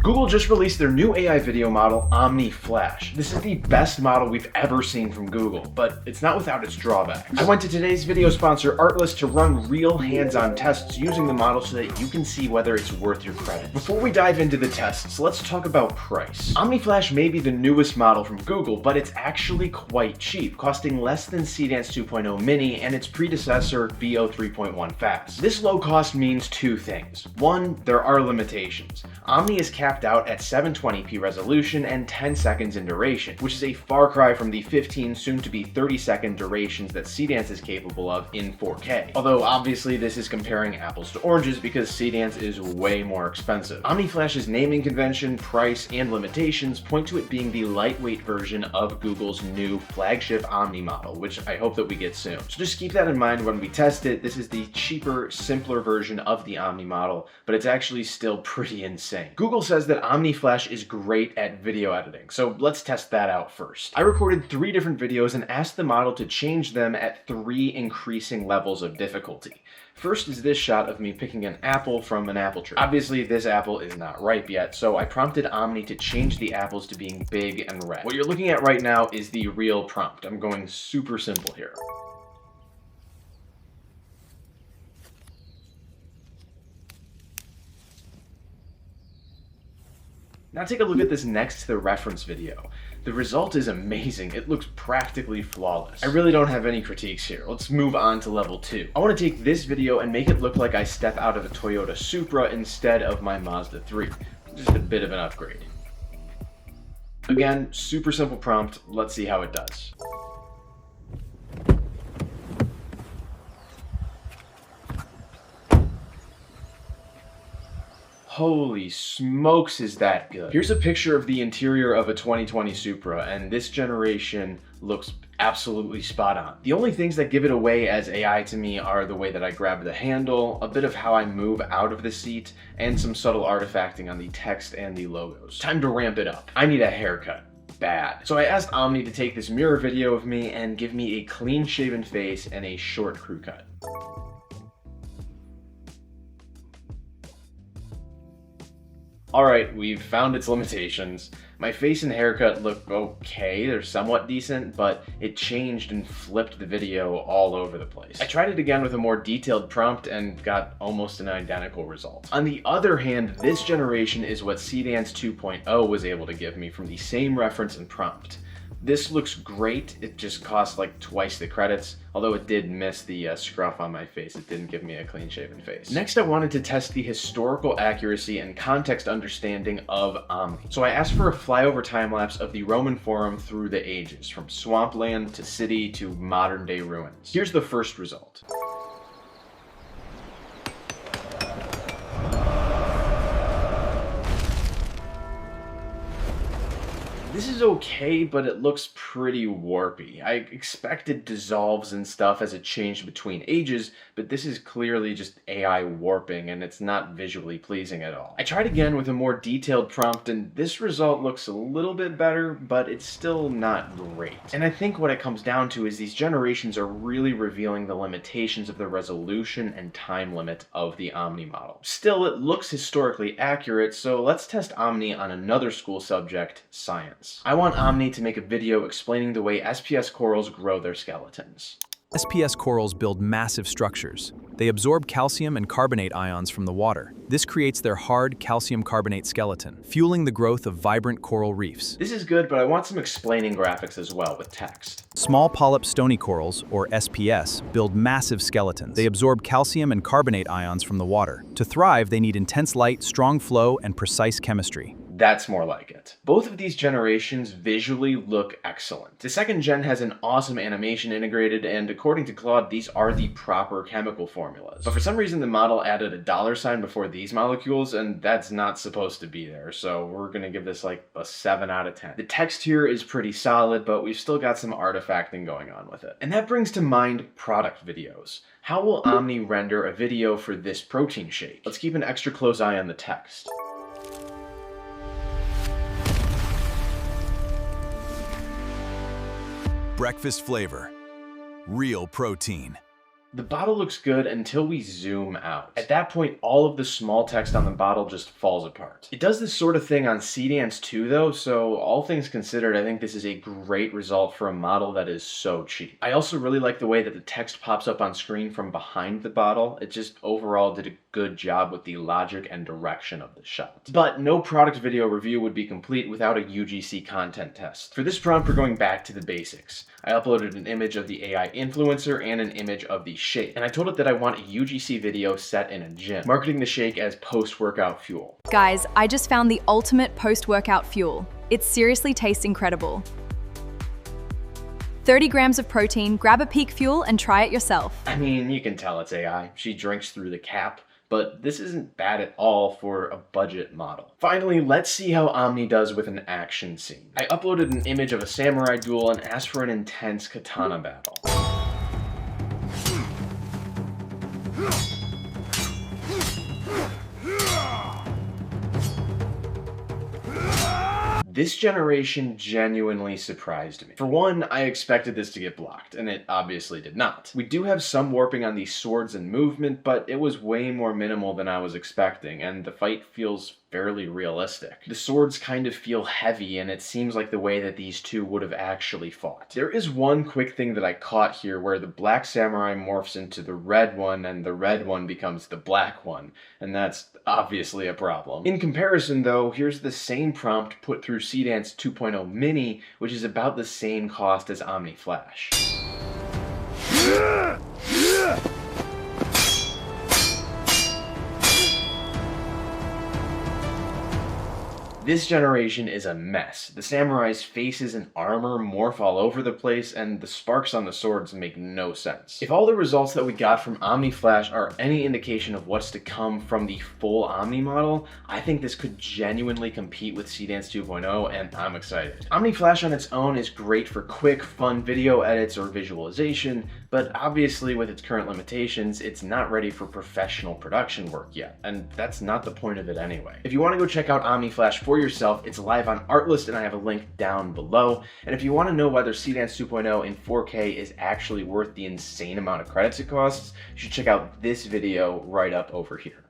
Google just released their new AI video model, Omni Flash. This is the best model we've ever seen from Google, but it's not without its drawbacks. I went to today's video sponsor, Artlist, to run real hands-on tests using the model so that you can see whether it's worth your credit. Before we dive into the tests, let's talk about price. Omni Flash may be the newest model from Google, but it's actually quite cheap, costing less than seedanec 2.0 Mini and its predecessor, Veo 3.1 Fast. This low cost means two things. One, there are limitations. Omni is capped out at 720p resolution and 10 seconds in duration, which is a far cry from the 15, soon to be 30-second durations that seedanec is capable of in 4K. Although obviously this is comparing apples to oranges because seedanec is way more expensive. Omni Flash's naming convention, price, and limitations point to it being the lightweight version of Google's new flagship Omni model, which I hope that we get soon. So just keep that in mind when we test it. This is the cheaper, simpler version of the Omni model, but it's actually still pretty insane. Google says that Omni Flash is great at video editing, so let's test that out first. I recorded 3 different videos and asked the model to change them at 3 increasing levels of difficulty. First is this shot of me picking an apple from an apple tree. Obviously, this apple is not ripe yet, so I prompted Omni to change the apples to being big and red. What you're looking at right now is the real prompt. I'm going super simple here. Now take a look at this next to the reference video. The result is amazing. It looks practically flawless. I really don't have any critiques here. Let's move on to level 2. I want to take this video and make it look like I step out of a Toyota Supra instead of my Mazda 3. Just a bit of an upgrade. Again, super simple prompt. Let's see how it does. Holy smokes, is that good. Here's a picture of the interior of a 2020 Supra, and this generation looks absolutely spot on. The only things that give it away as AI to me are the way that I grab the handle, a bit of how I move out of the seat, and some subtle artifacting on the text and the logos. Time to ramp it up. I need a haircut. Bad. So I asked Omni to take this mirror video of me and give me a clean shaven face and a short crew cut. Alright, we've found its limitations. My face and haircut look okay, they're somewhat decent, but it changed and flipped the video all over the place. I tried it again with a more detailed prompt and got almost an identical result. On the other hand, this generation is what seedanec 2.0 was able to give me from the same reference and prompt. This looks great, it just costs like twice the credits, although it did miss the scruff on my face. It didn't give me a clean shaven face. Next, I wanted to test the historical accuracy and context understanding of Omni. So I asked for a flyover time-lapse of the Roman Forum through the ages, from swampland to city to modern day ruins. Here's the first result. This is okay, but it looks pretty warpy. I expected dissolves and stuff as it changed between ages, but this is clearly just AI warping and it's not visually pleasing at all. I tried again with a more detailed prompt and this result looks a little bit better, but it's still not great. And I think what it comes down to is these generations are really revealing the limitations of the resolution and time limit of the Omni model. Still, it looks historically accurate, so let's test Omni on another school subject, science. I want Omni to make a video explaining the way SPS corals grow their skeletons. SPS corals build massive structures. They absorb calcium and carbonate ions from the water. This creates their hard calcium carbonate skeleton, fueling the growth of vibrant coral reefs. This is good, but I want some explaining graphics as well with text. Small polyp stony corals, or SPS, build massive skeletons. They absorb calcium and carbonate ions from the water. To thrive, they need intense light, strong flow, and precise chemistry. That's more like it. Both of these generations visually look excellent. The second gen has an awesome animation integrated, and according to Claude, these are the proper chemical formulas. But for some reason, the model added a $sign before these molecules, and that's not supposed to be there, so we're gonna give this like a 7 out of 10. The text here is pretty solid, but we've still got some artifacting going on with it. And that brings to mind product videos. How will Omni render a video for this protein shake? Let's keep an extra close eye on the text. Breakfast flavor, real protein. The bottle looks good until we zoom out. At that point, all of the small text on the bottle just falls apart. It does this sort of thing on Seedanec too though, so all things considered, I think this is a great result for a model that is so cheap. I also really like the way that the text pops up on screen from behind the bottle. It just overall did a good job with the logic and direction of the shot. But no product video review would be complete without a UGC content test. For this prompt, we're going back to the basics. I uploaded an image of the AI influencer and an image of the shake, and I told it that I want a UGC video set in a gym, marketing the shake as post-workout fuel. Guys, I just found the ultimate post-workout fuel. It seriously tastes incredible. 30 grams of protein, grab a peak fuel and try it yourself. I mean, you can tell it's AI. She drinks through the cap. But this isn't bad at all for a budget model. Finally, let's see how Omni does with an action scene. I uploaded an image of a samurai duel and asked for an intense katana battle. This generation genuinely surprised me. For one, I expected this to get blocked, and it obviously did not. We do have some warping on these swords and movement, but it was way more minimal than I was expecting, and the fight feels fairly realistic. The swords kind of feel heavy, and it seems like the way that these two would have actually fought. There is one quick thing that I caught here where the black samurai morphs into the red one, and the red one becomes the black one, and that's obviously a problem. In comparison though, here's the same prompt put through Seedanec 2.0 Mini, which is about the same cost as Omni Flash. This generation is a mess. The samurai's faces and armor morph all over the place, and the sparks on the swords make no sense. If all the results that we got from Omni Flash are any indication of what's to come from the full Omni model, I think this could genuinely compete with Seedanec 2.0, and I'm excited. Omni Flash on its own is great for quick, fun video edits or visualization, but obviously with its current limitations, it's not ready for professional production work yet, and that's not the point of it anyway. If you want to go check out Omni Flash for yourself, it's live on Artlist, and I have a link down below. And if you want to know whether Seedanec 2.0 in 4K is actually worth the insane amount of credits it costs, you should check out this video right up over here.